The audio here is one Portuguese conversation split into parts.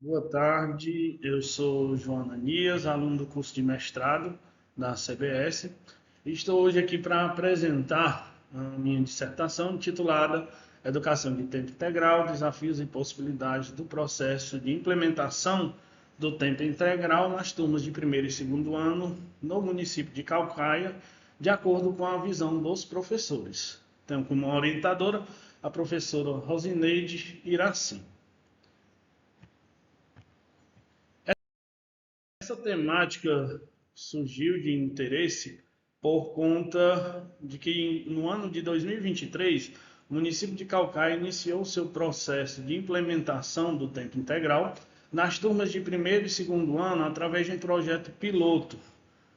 Boa tarde, eu sou João Ananias, aluno do curso de mestrado da CBS, e estou hoje aqui para apresentar a minha dissertação titulada Educação de Tempo Integral, Desafios e Possibilidades do Processo de Implementação do Tempo Integral nas turmas de primeiro e segundo ano no município de Caucaia, de acordo com a visão dos professores. Tenho como orientadora a professora Rosineide Iraci. Essa temática surgiu de interesse por conta de que no ano de 2023, o município de Caucaia iniciou seu processo de implementação do tempo integral nas turmas de primeiro e segundo ano através de um projeto piloto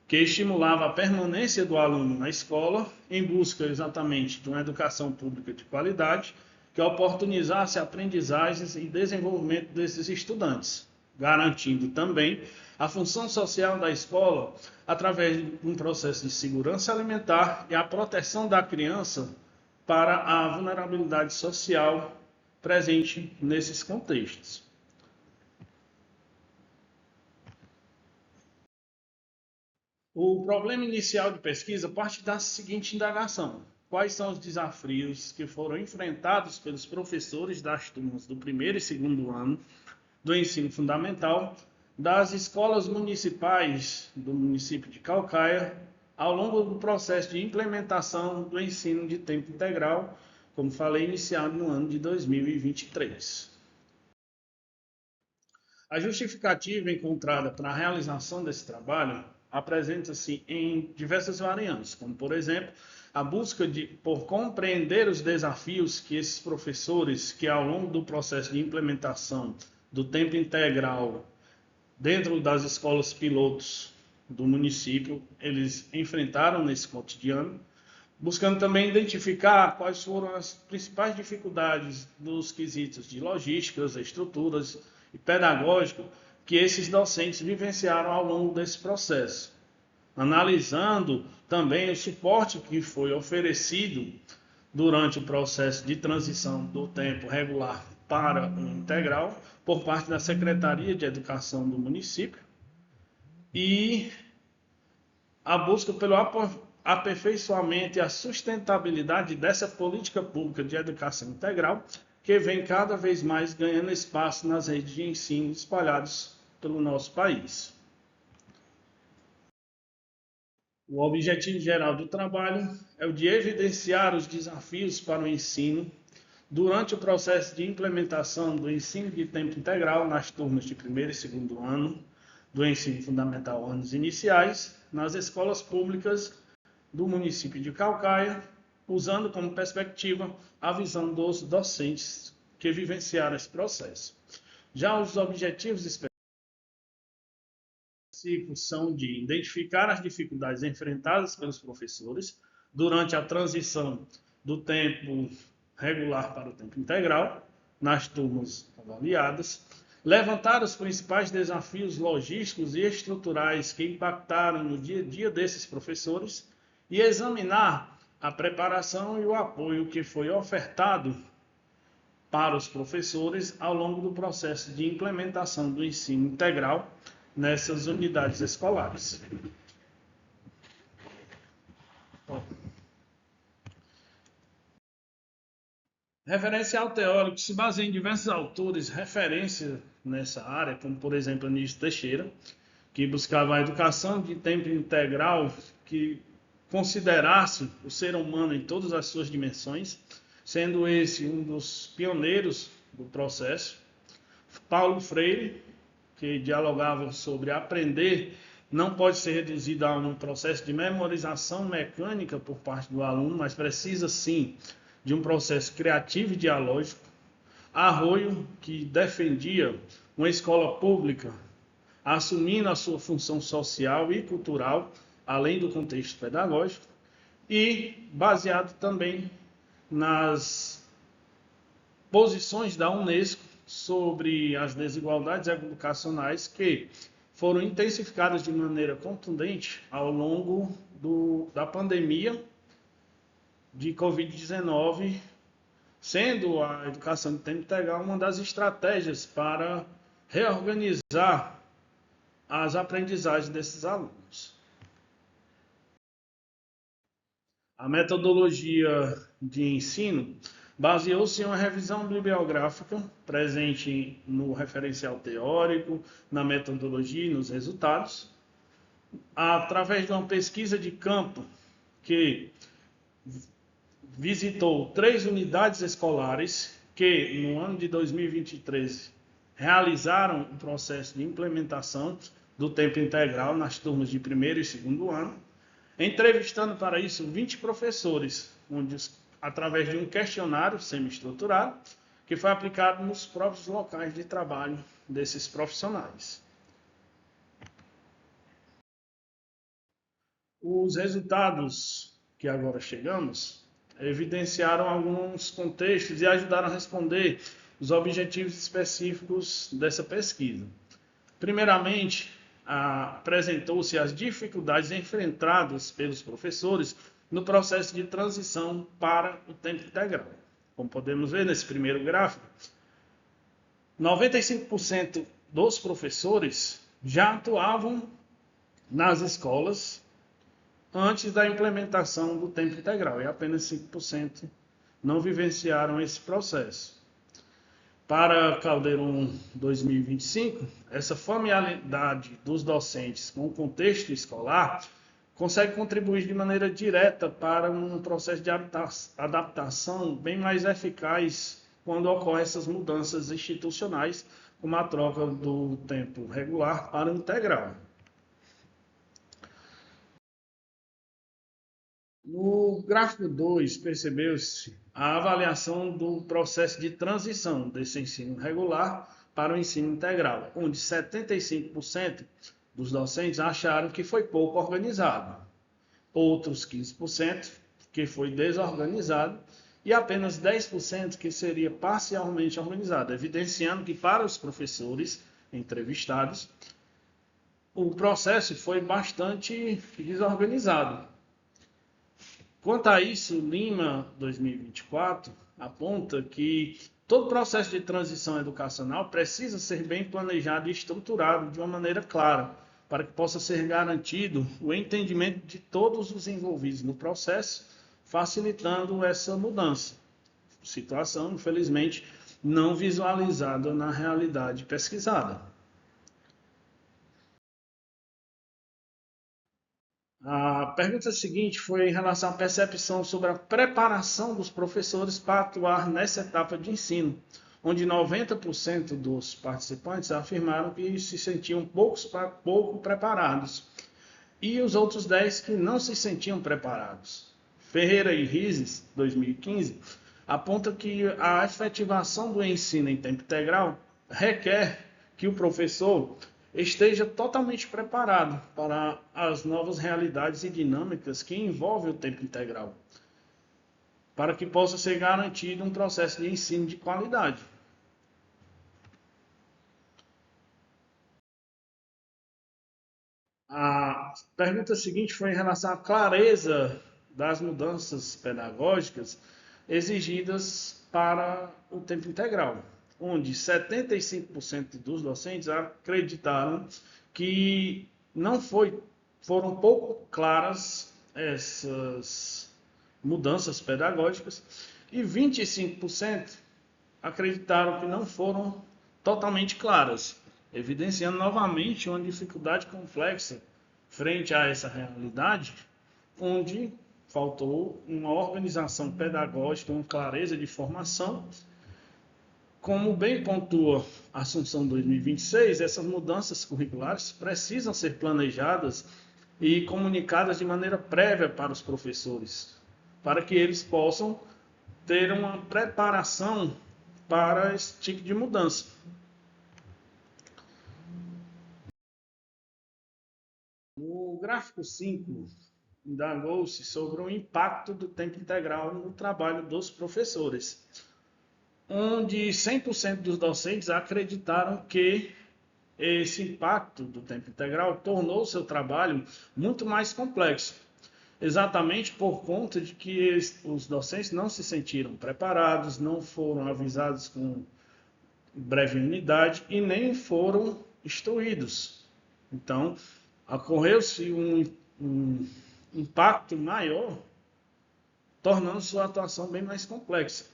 que estimulava a permanência do aluno na escola em busca exatamente de uma educação pública de qualidade que oportunizasse aprendizagens e desenvolvimento desses estudantes, garantindo também a função social da escola através de um processo de segurança alimentar e a proteção da criança para a vulnerabilidade social presente nesses contextos. O problema inicial de pesquisa parte da seguinte indagação: quais são os desafios que foram enfrentados pelos professores das turmas do primeiro e segundo ano do ensino fundamental das escolas municipais do município de Caucaia ao longo do processo de implementação do ensino de tempo integral, como falei, iniciado no ano de 2023. A justificativa encontrada para a realização desse trabalho apresenta-se em diversas variantes, como, por exemplo, a busca por compreender os desafios que esses professores, que ao longo do processo de implementação do tempo integral dentro das escolas pilotos do município, eles enfrentaram nesse cotidiano, buscando também identificar quais foram as principais dificuldades dos quesitos de logísticas, estruturas e pedagógico que esses docentes vivenciaram ao longo desse processo, analisando também o suporte que foi oferecido durante o processo de transição do tempo regular para o integral por parte da Secretaria de Educação do município e a busca pelo aperfeiçoamento e a sustentabilidade dessa política pública de educação integral que vem cada vez mais ganhando espaço nas redes de ensino espalhadas pelo nosso país. O objetivo geral do trabalho é o de evidenciar os desafios para o ensino durante o processo de implementação do ensino de tempo integral nas turmas de primeiro e segundo ano do ensino fundamental anos iniciais, nas escolas públicas do município de Caucaia, usando como perspectiva a visão dos docentes que vivenciaram esse processo. Já os objetivos específicos são de identificar as dificuldades enfrentadas pelos professores durante a transição do tempo regular para o tempo integral, nas turmas avaliadas, levantar os principais desafios logísticos e estruturais que impactaram no dia a dia desses professores e examinar a preparação e o apoio que foi ofertado para os professores ao longo do processo de implementação do ensino integral nessas unidades escolares. Referencial teórico se baseia em diversos autores referência nessa área, como por exemplo Anísio Teixeira, que buscava a educação de tempo integral que considerasse o ser humano em todas as suas dimensões, sendo esse um dos pioneiros do processo. Paulo Freire, que dialogava sobre aprender não pode ser reduzido a um processo de memorização mecânica por parte do aluno, mas precisa sim de um processo criativo e dialógico. Arroio, que defendia uma escola pública assumindo a sua função social e cultural, além do contexto pedagógico, e baseado também nas posições da Unesco sobre as desigualdades educacionais que foram intensificadas de maneira contundente ao longo da pandemia de Covid-19, sendo a educação de tempo integral uma das estratégias para reorganizar as aprendizagens desses alunos. A metodologia de ensino baseou-se em uma revisão bibliográfica presente no referencial teórico, na metodologia e nos resultados, através de uma pesquisa de campo que visitou 3 unidades escolares que, no ano de 2023, realizaram o processo de implementação do tempo integral nas turmas de primeiro e segundo ano, entrevistando para isso 20 professores, onde, através de um questionário semi-estruturado, que foi aplicado nos próprios locais de trabalho desses profissionais. Os resultados que agora chegamos evidenciaram alguns contextos e ajudaram a responder os objetivos específicos dessa pesquisa. Primeiramente, apresentou-se as dificuldades enfrentadas pelos professores no processo de transição para o tempo integral. Como podemos ver nesse primeiro gráfico, 95% dos professores já atuavam nas escolas antes da implementação do tempo integral, e apenas 5% não vivenciaram esse processo. Para Calderon 2025, essa familiaridade dos docentes com o contexto escolar consegue contribuir de maneira direta para um processo de adaptação bem mais eficaz quando ocorrem essas mudanças institucionais, como a troca do tempo regular para o integral. No gráfico 2, percebeu-se a avaliação do processo de transição desse ensino regular para o ensino integral, onde 75% dos docentes acharam que foi pouco organizado, outros 15% que foi desorganizado e apenas 10% que seria parcialmente organizado, evidenciando que para os professores entrevistados o processo foi bastante desorganizado. Quanto a isso, Lima 2024 aponta que todo processo de transição educacional precisa ser bem planejado e estruturado de uma maneira clara, para que possa ser garantido o entendimento de todos os envolvidos no processo, facilitando essa mudança. Situação, infelizmente, não visualizada na realidade pesquisada. A pergunta seguinte foi em relação à percepção sobre a preparação dos professores para atuar nessa etapa de ensino, onde 90% dos participantes afirmaram que se sentiam pouco preparados, e os outros 10% que não se sentiam preparados. Ferreira e Rises, 2015, aponta que a efetivação do ensino em tempo integral requer que o professor esteja totalmente preparado para as novas realidades e dinâmicas que envolvem o tempo integral, para que possa ser garantido um processo de ensino de qualidade. A pergunta seguinte foi em relação à clareza das mudanças pedagógicas exigidas para o tempo integral, onde 75% dos docentes acreditaram que foram pouco claras essas mudanças pedagógicas e 25% acreditaram que não foram totalmente claras, evidenciando novamente uma dificuldade complexa frente a essa realidade, onde faltou uma organização pedagógica, uma clareza de formação. Como bem pontua a Assunção 2026, essas mudanças curriculares precisam ser planejadas e comunicadas de maneira prévia para os professores, para que eles possam ter uma preparação para esse tipo de mudança. No gráfico 5, indagou-se sobre o impacto do tempo integral no trabalho dos professores, onde 100% dos docentes acreditaram que esse impacto do tempo integral tornou o seu trabalho muito mais complexo, exatamente por conta de que os docentes não se sentiram preparados, não foram avisados com breve unidade e nem foram instruídos. Então, ocorreu-se um impacto maior, tornando sua atuação bem mais complexa.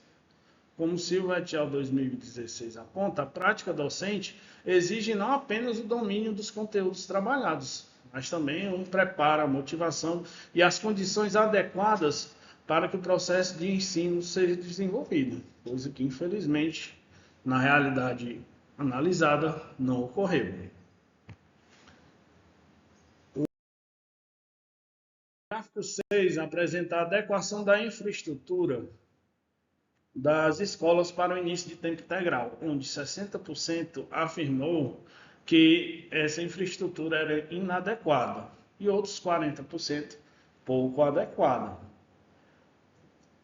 Como Silva et al. 2016 aponta, a prática docente exige não apenas o domínio dos conteúdos trabalhados, mas também um preparo, a motivação e as condições adequadas para que o processo de ensino seja desenvolvido, coisa que, infelizmente, na realidade analisada, não ocorreu. O gráfico 6 apresenta a adequação da infraestrutura das escolas para o início de tempo integral, onde 60% afirmou que essa infraestrutura era inadequada e outros 40% pouco adequada.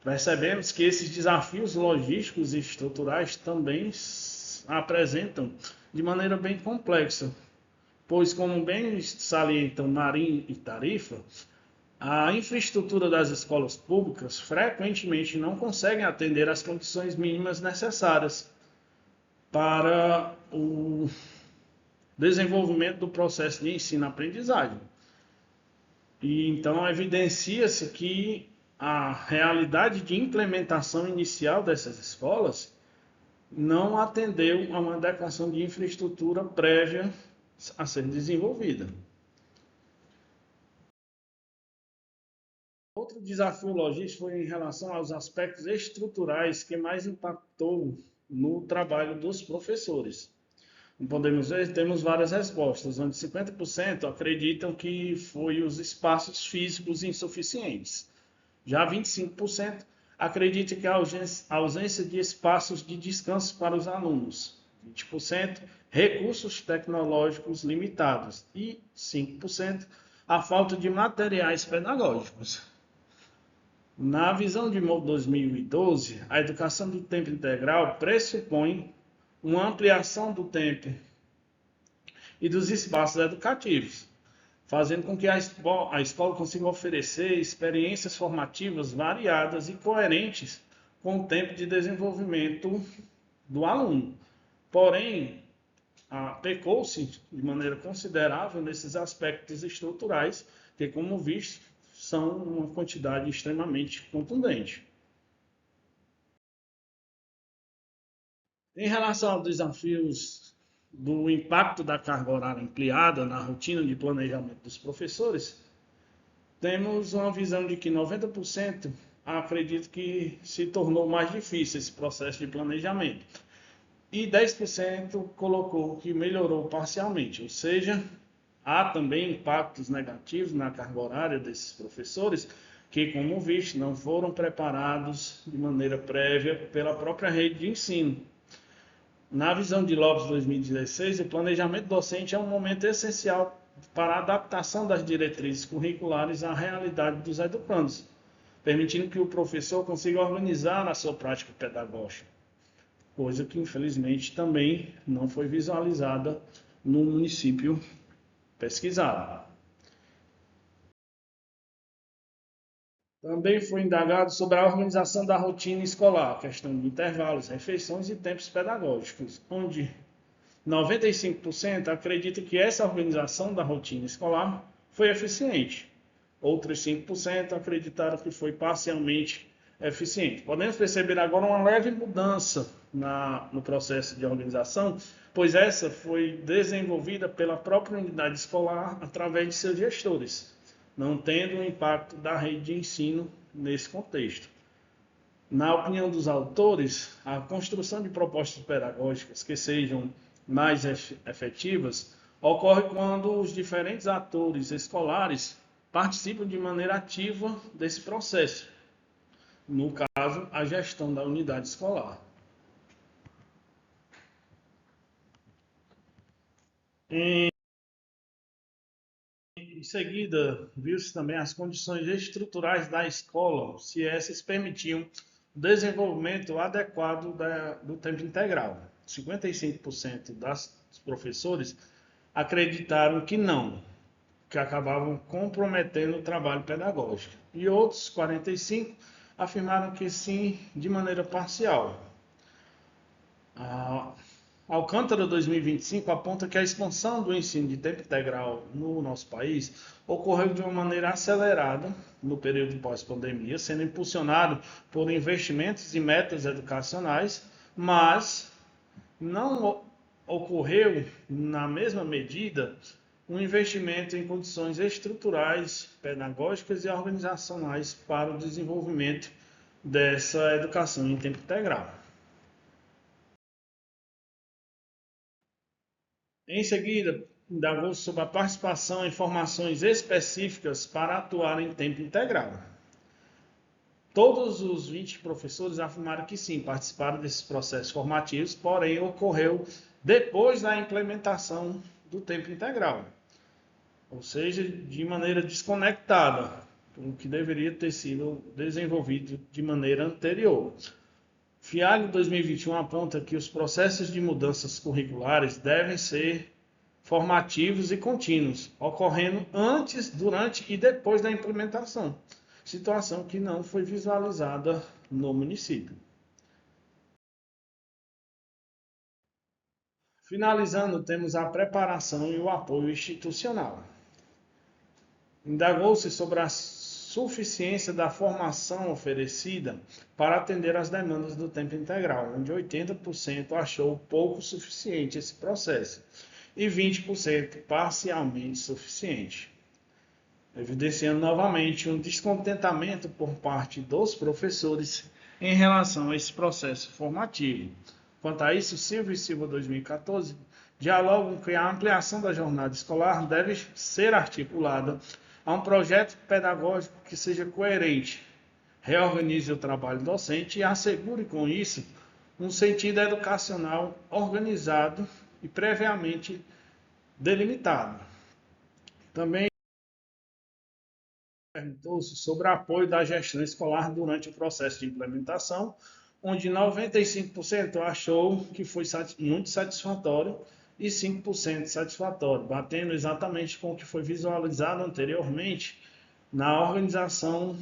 Percebemos que esses desafios logísticos e estruturais também apresentam de maneira bem complexa, pois, como bem salientam Marim e Tarifa, a infraestrutura das escolas públicas frequentemente não consegue atender às condições mínimas necessárias para o desenvolvimento do processo de ensino-aprendizagem. E então evidencia-se que a realidade de implementação inicial dessas escolas não atendeu a uma adequação de infraestrutura prévia a ser desenvolvida. Outro desafio logístico foi em relação aos aspectos estruturais que mais impactou no trabalho dos professores. Como podemos ver, temos várias respostas, onde 50% acreditam que foi os espaços físicos insuficientes. Já 25% acreditam que a ausência de espaços de descanso para os alunos. 20% recursos tecnológicos limitados e 5% a falta de materiais pedagógicos. Na visão de Moe 2012, a educação do tempo integral pressupõe uma ampliação do tempo e dos espaços educativos, fazendo com que a escola consiga oferecer experiências formativas variadas e coerentes com o tempo de desenvolvimento do aluno. Porém, pecou-se de maneira considerável nesses aspectos estruturais, que, como visto, são uma quantidade extremamente contundente. Em relação aos desafios do impacto da carga horária ampliada na rotina de planejamento dos professores, temos uma visão de que 90% acredita que se tornou mais difícil esse processo de planejamento. E 10% colocou que melhorou parcialmente, ou seja, há também impactos negativos na carga horária desses professores que, como visto, não foram preparados de maneira prévia pela própria rede de ensino. Na visão de Lopes 2016, o planejamento docente é um momento essencial para a adaptação das diretrizes curriculares à realidade dos educandos, permitindo que o professor consiga organizar a sua prática pedagógica, coisa que, infelizmente, também não foi visualizada no município pesquisado. Também foi indagado sobre a organização da rotina escolar, questão de intervalos, refeições e tempos pedagógicos, onde 95% acredita que essa organização da rotina escolar foi eficiente. Outros 5% acreditaram que foi parcialmente eficiente. Podemos perceber agora uma leve mudança no processo de organização, pois essa foi desenvolvida pela própria unidade escolar através de seus gestores, não tendo o impacto da rede de ensino nesse contexto. Na opinião dos autores, a construção de propostas pedagógicas que sejam mais efetivas ocorre quando os diferentes atores escolares participam de maneira ativa desse processo, no caso, a gestão da unidade escolar. Em seguida, viu-se também as condições estruturais da escola, se essas permitiam o desenvolvimento adequado do tempo integral. 55% dos professores acreditaram que não, que acabavam comprometendo o trabalho pedagógico. E outros 45% afirmaram que sim, de maneira parcial. Alcântara 2025 aponta que a expansão do ensino de tempo integral no nosso país ocorreu de uma maneira acelerada no período pós-pandemia, sendo impulsionado por investimentos e metas educacionais, mas não ocorreu na mesma medida um investimento em condições estruturais, pedagógicas e organizacionais para o desenvolvimento dessa educação em tempo integral. Em seguida, indagou sobre a participação em formações específicas para atuar em tempo integral. Todos os 20 professores afirmaram que sim, participaram desses processos formativos, porém ocorreu depois da implementação do tempo integral, ou seja, de maneira desconectada, o que deveria ter sido desenvolvido de maneira anterior. FIAG 2021 aponta que os processos de mudanças curriculares devem ser formativos e contínuos, ocorrendo antes, durante e depois da implementação, situação que não foi visualizada no município. Finalizando, temos a preparação e o apoio institucional. Indagou-se sobre a suficiência da formação oferecida para atender às demandas do tempo integral, onde 80% achou pouco suficiente esse processo e 20% parcialmente suficiente, evidenciando novamente um descontentamento por parte dos professores em relação a esse processo formativo. Quanto a isso, Silva e Silva 2014 dialogam que a ampliação da jornada escolar deve ser articulada a um projeto pedagógico que seja coerente, reorganize o trabalho docente e assegure com isso um sentido educacional organizado e previamente delimitado. Também perguntou-se sobre o apoio da gestão escolar durante o processo de implementação, onde 95% achou que foi muito satisfatório e 5% satisfatório, batendo exatamente com o que foi visualizado anteriormente na organização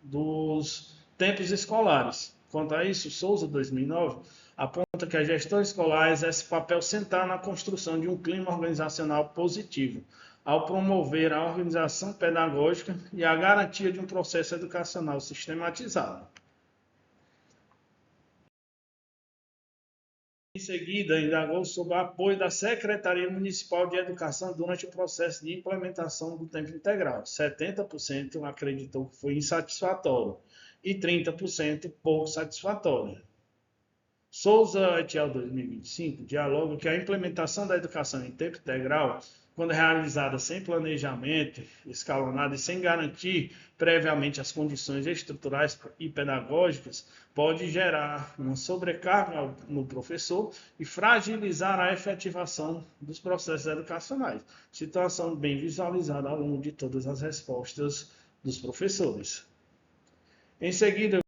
dos tempos escolares. Quanto a isso, Souza 2009 aponta que a gestão escolar exerce papel central na construção de um clima organizacional positivo, ao promover a organização pedagógica e a garantia de um processo educacional sistematizado. Em seguida, indagou sobre o apoio da Secretaria Municipal de Educação durante o processo de implementação do tempo integral. 70% acreditou que foi insatisfatório e 30% pouco satisfatório. Souza et al. 2025 dialoga que a implementação da educação em tempo integral, quando realizada sem planejamento escalonado e sem garantir previamente as condições estruturais e pedagógicas, pode gerar uma sobrecarga no professor e fragilizar a efetivação dos processos educacionais, situação bem visualizada ao longo de todas as respostas dos professores. Em seguida,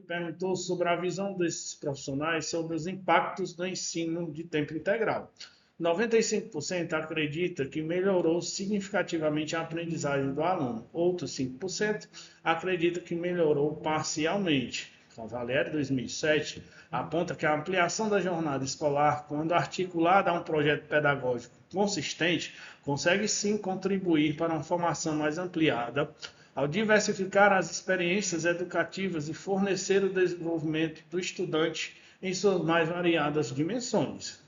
perguntou sobre a visão desses profissionais sobre os impactos do ensino de tempo integral. 95% acredita que melhorou significativamente a aprendizagem do aluno. Outros 5% acredita que melhorou parcialmente. Cavalieri, 2007, aponta que a ampliação da jornada escolar, quando articulada a um projeto pedagógico consistente, consegue sim contribuir para uma formação mais ampliada, ao diversificar as experiências educativas e fornecer o desenvolvimento do estudante em suas mais variadas dimensões.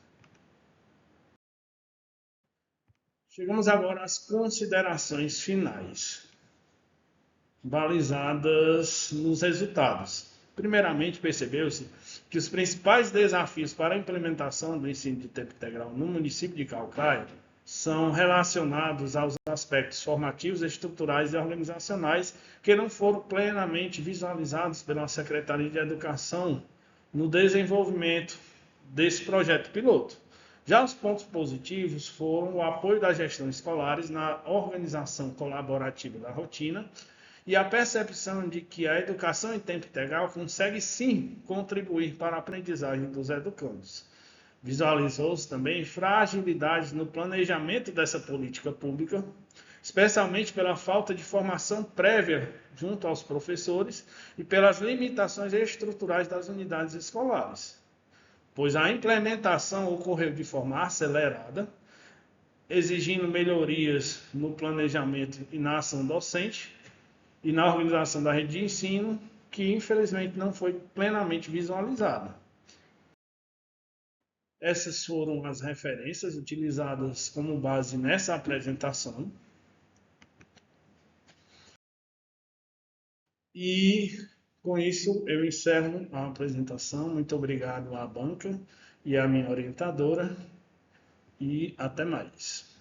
Chegamos agora às considerações finais, balizadas nos resultados. Primeiramente, percebeu-se que os principais desafios para a implementação do ensino de tempo integral no município de Caucaia são relacionados aos aspectos formativos, estruturais e organizacionais que não foram plenamente visualizados pela Secretaria de Educação no desenvolvimento desse projeto piloto. Já os pontos positivos foram o apoio das gestões escolares na organização colaborativa da rotina e a percepção de que a educação em tempo integral consegue sim contribuir para a aprendizagem dos educandos. Visualizou-se também fragilidades no planejamento dessa política pública, especialmente pela falta de formação prévia junto aos professores e pelas limitações estruturais das unidades escolares. pois a implementação ocorreu de forma acelerada, exigindo melhorias no planejamento e na ação docente e na organização da rede de ensino, que infelizmente não foi plenamente visualizada. Essas foram as referências utilizadas como base nessa apresentação. E com isso eu encerro a apresentação. Muito obrigado à banca e à minha orientadora e até mais.